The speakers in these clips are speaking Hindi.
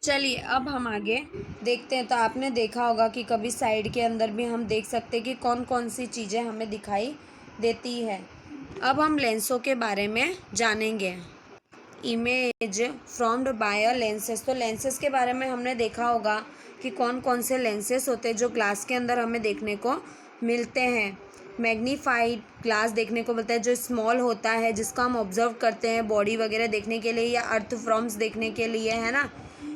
चलिए अब हम आगे देखते हैं। तो आपने देखा होगा कि कभी साइड के अंदर भी हम देख सकते हैं कि कौन कौन सी चीज़ें हमें दिखाई देती है। अब हम लेंसों के बारे में जानेंगे। इमेज फ्रॉम्ड बाय अ लेंसेज। तो लेंसेज के बारे में हमने देखा होगा कि कौन कौन से लेंसेज होते हैं जो ग्लास के अंदर हमें देखने को मिलते हैं। मैग्नीफाइड ग्लास देखने को मिलता है जो स्मॉल होता है, जिसका हम ऑब्जर्व करते हैं बॉडी वगैरह देखने के लिए या अर्थ फॉर्म्स देखने के लिए, है ना।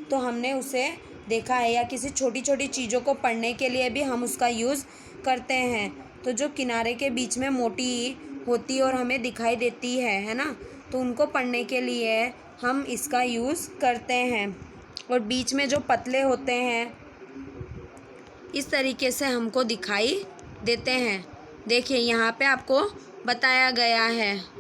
तो हमने उसे देखा है, या किसी छोटी छोटी चीज़ों को पढ़ने के लिए भी हम उसका यूज़ करते हैं। तो जो किनारे के बीच में मोटी होती और हमें दिखाई देती है ना, तो उनको पढ़ने के लिए हम इसका यूज़ करते हैं। और बीच में जो पतले होते हैं इस तरीके से हमको दिखाई देते हैं। देखिए यहाँ पे आपको बताया गया है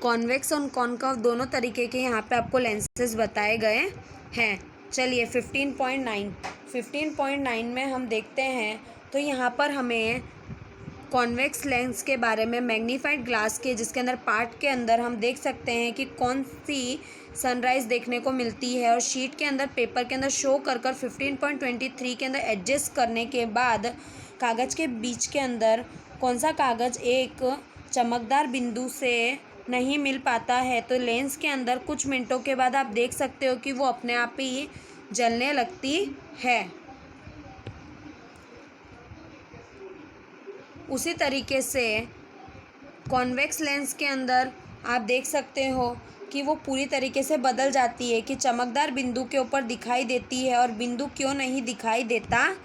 कॉन्वेक्स और कॉनकेव दोनों तरीके के यहाँ पे आपको लेंसेज बताए गए हैं। चलिए 15.9 में हम देखते हैं। तो यहाँ पर हमें कॉन्वेक्स लेंस के बारे में मैग्नीफाइड ग्लास के जिसके अंदर पार्ट के अंदर हम देख सकते हैं कि कौन सी सनराइज़ देखने को मिलती है, और शीट के अंदर पेपर के अंदर शो कर 15.23 के अंदर एडजस्ट करने के बाद कागज़ के बीच के अंदर कौन सा कागज़ एक चमकदार बिंदु से नहीं मिल पाता है, तो लेंस के अंदर कुछ मिनटों के बाद आप देख सकते हो कि वो अपने आप ही जलने लगती है। उसी तरीके से कॉन्वेक्स लेंस के अंदर आप देख सकते हो कि वो पूरी तरीके से बदल जाती है, कि चमकदार बिंदु के ऊपर दिखाई देती है और बिंदु क्यों नहीं दिखाई देता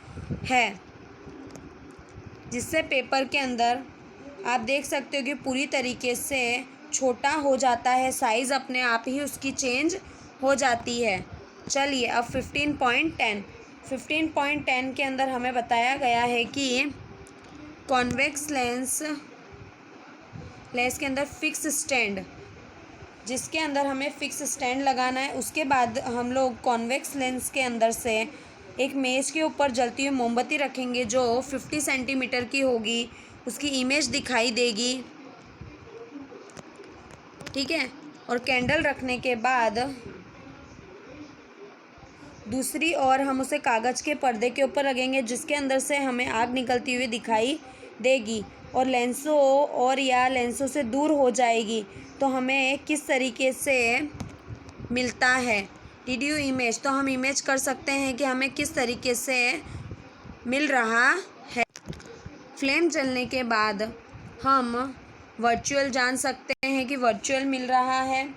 है, जिससे पेपर के अंदर आप देख सकते हो कि पूरी तरीके से छोटा हो जाता है, साइज़ अपने आप ही उसकी चेंज हो जाती है। चलिए अब 15.10 के अंदर हमें बताया गया है कि कॉन्वेक्स लेंस के अंदर फिक्स स्टैंड, जिसके अंदर हमें फिक्स स्टैंड लगाना है। उसके बाद हम लोग कॉन्वेक्स लेंस के अंदर से एक मेज के ऊपर जलती हुई मोमबत्ती रखेंगे जो 50 सेंटीमीटर की होगी, उसकी इमेज दिखाई देगी, ठीक है। और कैंडल रखने के बाद दूसरी ओर हम उसे कागज़ के पर्दे के ऊपर रखेंगे जिसके अंदर से हमें आग निकलती हुई दिखाई देगी, और लेंसों से दूर हो जाएगी। तो हमें किस तरीके से मिलता है डिड यू इमेज, तो हम इमेज कर सकते हैं कि हमें किस तरीके से मिल रहा है। फ्लेम जलने के बाद हम वर्चुअल जान सकते हैं कि वर्चुअल मिल रहा है।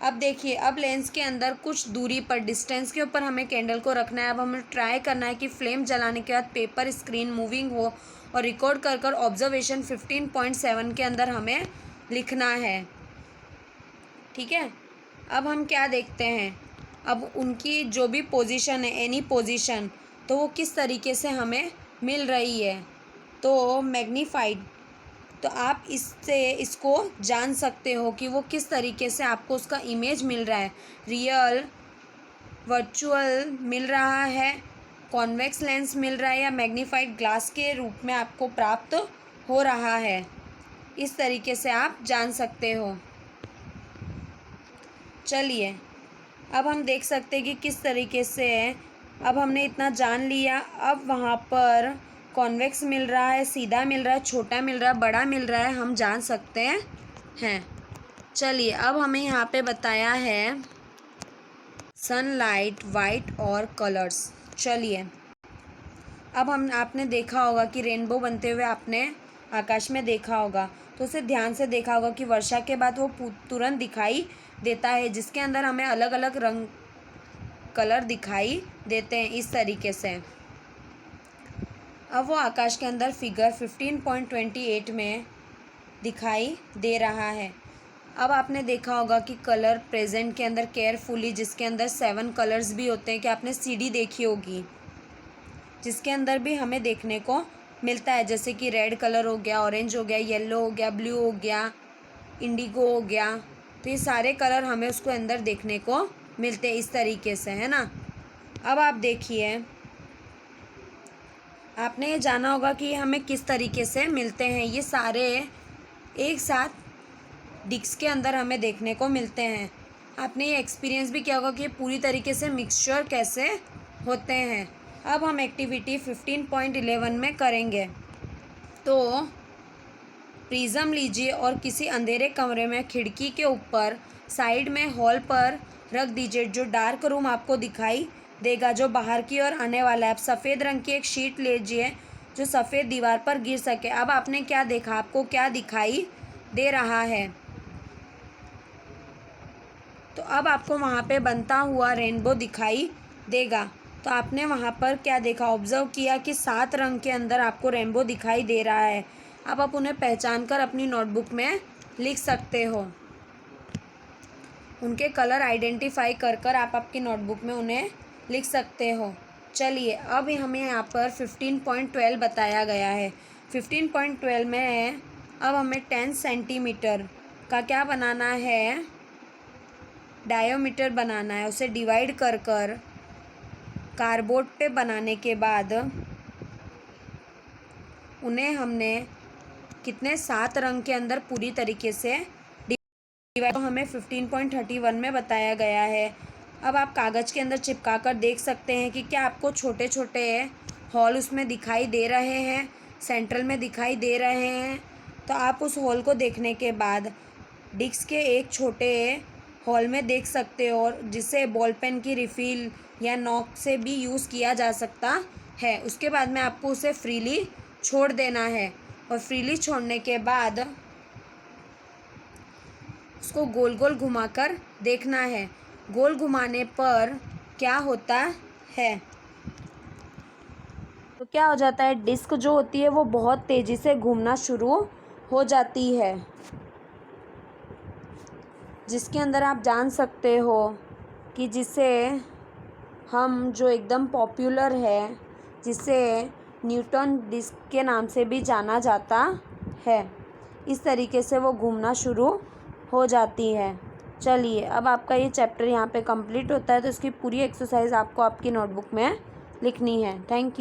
अब देखिए, अब लेंस के अंदर कुछ दूरी पर डिस्टेंस के ऊपर हमें कैंडल को रखना है। अब हमें ट्राई करना है कि फ्लेम जलाने के बाद पेपर स्क्रीन मूविंग हो, और रिकॉर्ड कर ऑब्जर्वेशन 15.7 के अंदर हमें लिखना है, ठीक है। अब हम क्या देखते हैं, अब उनकी जो भी पोजीशन है, एनी पोजीशन, तो वो किस तरीके से हमें मिल रही है। तो मैग्नीफाइड, तो आप इसको जान सकते हो कि वो किस तरीके से आपको उसका इमेज मिल रहा है, रियल, वर्चुअल मिल रहा है, कॉन्वेक्स लेंस मिल रहा है, या मैग्नीफाइड ग्लास के रूप में आपको प्राप्त हो रहा है। इस तरीके से आप जान सकते हो। चलिए अब हम देख सकते हैं कि किस तरीके से, अब हमने इतना जान लिया। अब वहाँ पर कॉन्वेक्स मिल रहा है, सीधा मिल रहा है, छोटा मिल रहा है, बड़ा मिल रहा है, हम जान सकते हैं। चलिए अब हमें यहाँ पे बताया है सनलाइट, वाइट और कलर्स। चलिए अब आपने देखा होगा कि रेनबो बनते हुए आपने आकाश में देखा होगा, तो उसे ध्यान से देखा होगा कि वर्षा के बाद वो तुरंत दिखाई देता है, जिसके अंदर हमें अलग अलग रंग कलर दिखाई देते हैं इस तरीके से। अब वो आकाश के अंदर फिगर 15.28 में दिखाई दे रहा है। अब आपने देखा होगा कि कलर प्रेजेंट के अंदर केयरफुली, जिसके अंदर 7 कलर्स भी होते हैं, कि आपने सीडी देखी होगी जिसके अंदर भी हमें देखने को मिलता है, जैसे कि रेड कलर हो गया, ऑरेंज हो गया, येलो हो गया, ब्लू हो गया, इंडिगो हो गया। तो ये सारे कलर हमें उसको अंदर देखने को मिलते हैं इस तरीके से, है ना। अब आप देखिए, आपने ये जाना होगा कि हमें किस तरीके से मिलते हैं। ये सारे एक साथ डिस्क के अंदर हमें देखने को मिलते हैं। आपने ये एक्सपीरियंस भी किया होगा कि पूरी तरीके से मिक्सचर कैसे होते हैं। अब हम एक्टिविटी 15.11 में करेंगे। तो प्रिज्म लीजिए और किसी अंधेरे कमरे में खिड़की के ऊपर साइड में हॉल पर रख दीजिए, जो डार्क रूम आपको दिखाई देगा, जो बाहर की ओर आने वाला है। आप सफ़ेद रंग की एक शीट लीजिए जो सफ़ेद दीवार पर गिर सके। अब आपने क्या देखा, आपको क्या दिखाई दे रहा है? तो अब आपको वहाँ पे बनता हुआ रेनबो दिखाई देगा। तो आपने वहाँ पर क्या देखा, ऑब्जर्व किया कि 7 रंग के अंदर आपको रेनबो दिखाई दे रहा है। अब आप उन्हें पहचान कर अपनी नोटबुक में लिख सकते हो। उनके कलर आइडेंटिफाई कर कर आप आपकी नोटबुक में उन्हें लिख सकते हो। चलिए, अब हमें यहाँ पर 15.12 बताया गया है। 15.12 में अब हमें 10 सेंटीमीटर का क्या बनाना है, डायोमीटर बनाना है। उसे डिवाइड कर कर कार्डबोर्ड पे बनाने के बाद उन्हें हमने कितने 7 रंग के अंदर पूरी तरीके से डिवाइड, तो हमें 15.31 में बताया गया है। अब आप कागज़ के अंदर चिपका कर देख सकते हैं कि क्या आपको छोटे छोटे हॉल उसमें दिखाई दे रहे हैं, सेंट्रल में दिखाई दे रहे हैं। तो आप उस हॉल को देखने के बाद डिस्क के एक छोटे हॉल में देख सकते हो, और जिसे बॉल पेन की रिफ़िल या नॉक से भी यूज़ किया जा सकता है। उसके बाद में आपको उसे फ्रीली छोड़ देना है, और फ्रीली छोड़ने के बाद उसको गोल गोल घुमाकर देखना है। गोल घुमाने पर क्या होता है, तो क्या हो जाता है, डिस्क जो होती है वो बहुत तेज़ी से घूमना शुरू हो जाती है, जिसके अंदर आप जान सकते हो कि जिसे हम जो एकदम पॉपुलर है, जिसे न्यूटन डिस्क के नाम से भी जाना जाता है, इस तरीके से वो घूमना शुरू हो जाती है। चलिए, अब आपका ये चैप्टर यहाँ पे कंप्लीट होता है। तो इसकी पूरी एक्सरसाइज आपको आपकी नोटबुक में लिखनी है। Thank you.